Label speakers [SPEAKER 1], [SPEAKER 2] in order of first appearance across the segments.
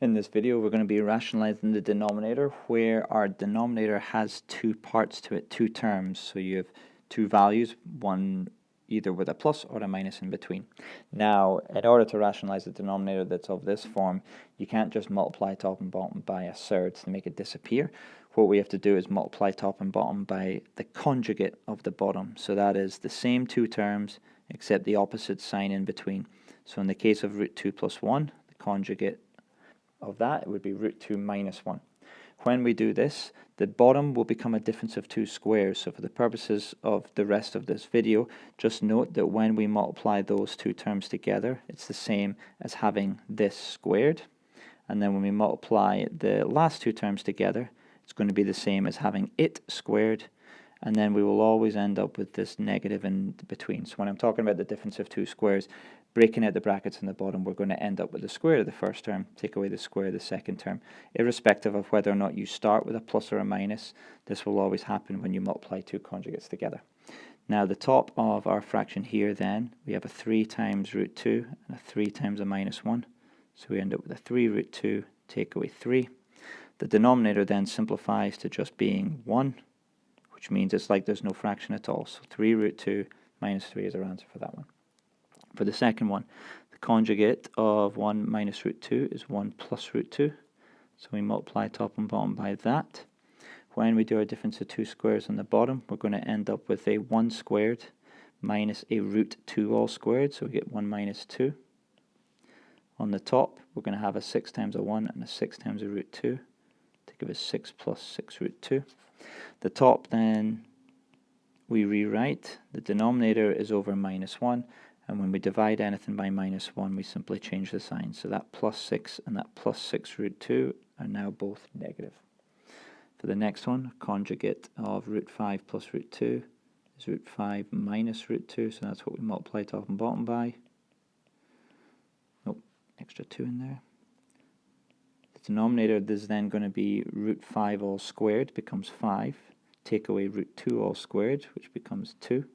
[SPEAKER 1] In this video, we're going to be rationalizing the denominator, where our denominator has two parts to it, two terms. So you have two values, one either with a plus or a minus in between. Now, in order to rationalize the denominator that's of this form, you can't just multiply top and bottom by a surd to make it disappear. What we have to do is multiply top and bottom by the conjugate of the bottom. So that is the same two terms, except the opposite sign in between. So in the case of root 2 plus 1, the conjugate of that, it would be root 2 minus 1. When we do this, the bottom will become a difference of two squares. So for the purposes of the rest of this video, just note that when we multiply those two terms together, it's the same as having this squared. And then when we multiply the last two terms together, it's going to be the same as having it squared. And then we will always end up with this negative in between. So when I'm talking about the difference of two squares, breaking out the brackets in the bottom, we're going to end up with the square of the first term, take away the square of the second term. Irrespective of whether or not you start with a plus or a minus, this will always happen when you multiply two conjugates together. Now the top of our fraction here then, we have a 3 times root 2 and a 3 times a minus 1. So we end up with a 3 root 2, take away 3. The denominator then simplifies to just being 1, which means it's like there's no fraction at all. So 3 root 2 minus 3 is our answer for that one. For the second one, the conjugate of 1 minus root 2 is 1 plus root 2. So we multiply top and bottom by that. When we do our difference of two squares on the bottom, we're going to end up with a 1 squared minus a root 2 all squared. So we get 1 minus 2. On the top, we're going to have a 6 times a 1 and a 6 times a root 2 to give us 6 plus 6 root 2. The top then we rewrite. The denominator is over minus 1. And when we divide anything by minus 1, we simply change the sign. So that plus 6 and that plus 6 root 2 are now both negative. For the next one, conjugate of root 5 plus root 2 is root 5 minus root 2. So that's what we multiply top and bottom by. Nope, extra 2 in there. The denominator is then going to be root 5 all squared, becomes 5. Take away root 2 all squared, which becomes 2.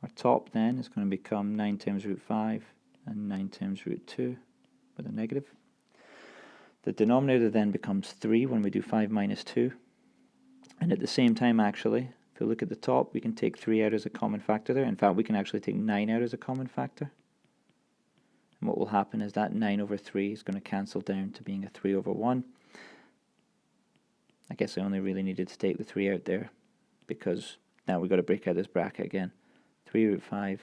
[SPEAKER 1] Our top then is going to become 9 times root 5 and 9 times root 2 with a negative. The denominator then becomes 3 when we do 5 minus 2. And at the same time, actually, if you look at the top, we can take 3 out as a common factor there. In fact, we can actually take 9 out as a common factor. And what will happen is that 9 over 3 is going to cancel down to being a 3 over 1. I guess I only really needed to take the 3 out there, because now we've got to break out this bracket again. 3 root 5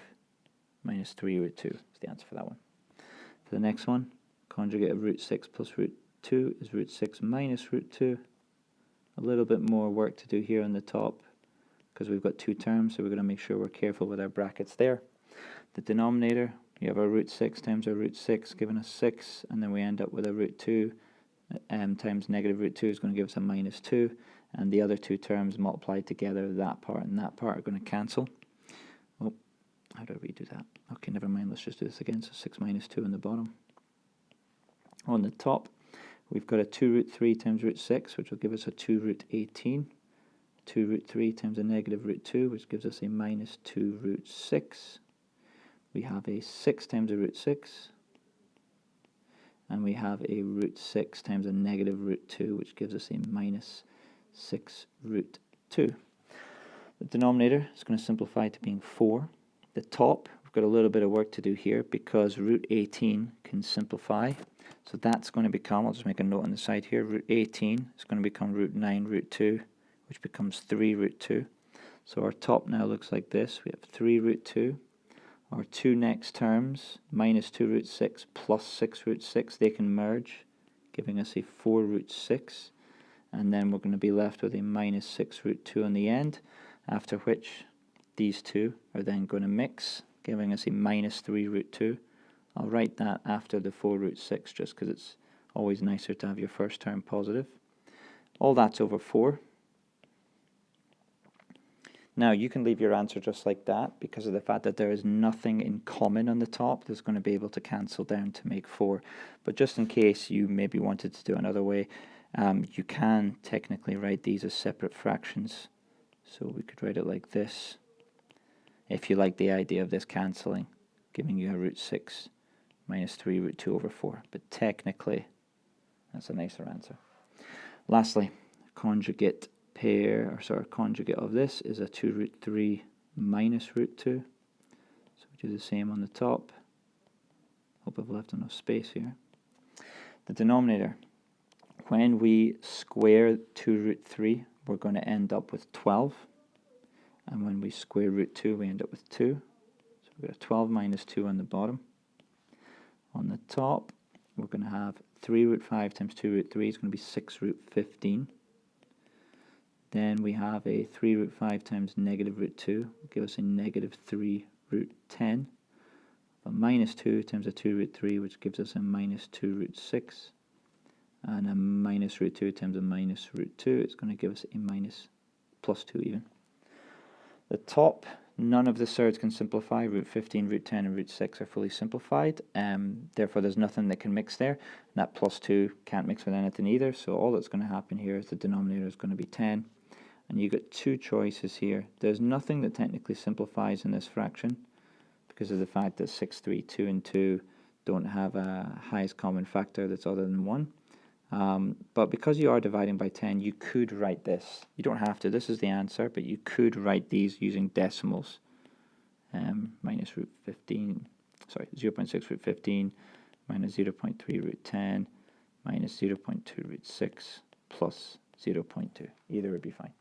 [SPEAKER 1] minus 3 root 2 is the answer for that one. For the next one, conjugate of root 6 plus root 2 is root 6 minus root 2. A little bit more work to do here on the top, because we've got two terms, so we're going to make sure we're careful with our brackets there. The denominator, we have our root 6 times our root 6 giving us 6, and then we end up with a root 2 times negative root 2 is going to give us a minus 2, and the other two terms multiplied together, that part and that part, are going to cancel. Oh, how do I redo that? Okay, never mind, let's just do this again. So 6 minus 2 on the bottom. On the top, we've got a 2 root 3 times root 6, which will give us a 2 root 18. 2 root 3 times a negative root 2, which gives us a minus 2 root 6. We have a 6 times a root 6. And we have a root 6 times a negative root 2, which gives us a minus 6 root 2. The denominator is going to simplify to being 4. The top, we've got a little bit of work to do here, because root 18 can simplify. So that's going to become, I'll just make a note on the side here, root 18 is going to become root 9 root 2, which becomes 3 root 2. So our top now looks like this. We have 3 root 2. Our two next terms, minus 2 root 6 plus 6 root 6, they can merge, giving us a 4 root 6. And then we're going to be left with a minus 6 root 2 on the end, after which these two are then going to mix, giving us a minus 3 root 2. I'll write that after the 4 root 6 just because it's always nicer to have your first term positive. All that's over 4. Now you can leave your answer just like that, because of the fact that there is nothing in common on the top that's going to be able to cancel down to make 4. But just in case you maybe wanted to do another way, you can technically write these as separate fractions. So we could write it like this, if you like the idea of this cancelling, giving you a root 6 minus 3 root 2 over 4. But technically, that's a nicer answer. Lastly, conjugate conjugate of this is a 2 root 3 minus root 2. So we do the same on the top. Hope I've left enough space here. The denominator, when we square 2 root 3, we're going to end up with 12. And when we square root 2, we end up with 2. So we've got 12 minus 2 on the bottom. On the top, we're going to have 3 root 5 times 2 root 3 is going to be 6 root 15. Then we have a 3 root 5 times negative root 2 will give us a negative 3 root 10. A minus 2 times a 2 root 3, which gives us a minus 2 root 6. And a minus root 2 times a minus root 2, it's going to give us a minus plus 2 even. The top, none of the surds can simplify. Root 15, root 10, and root 6 are fully simplified. Therefore, there's nothing that can mix there. And that plus 2 can't mix with anything either. So all that's going to happen here is the denominator is going to be 10. And you get two choices here. There's nothing that technically simplifies in this fraction because of the fact that 6, 3, 2, and 2 don't have a highest common factor that's other than 1. But because you are dividing by 10, you could write this. You don't have to, this is the answer, but you could write these using decimals. Minus root 15, sorry, 0.6 root 15, minus 0.3 root 10, minus 0.2 root 6, plus 0.2. Either would be fine.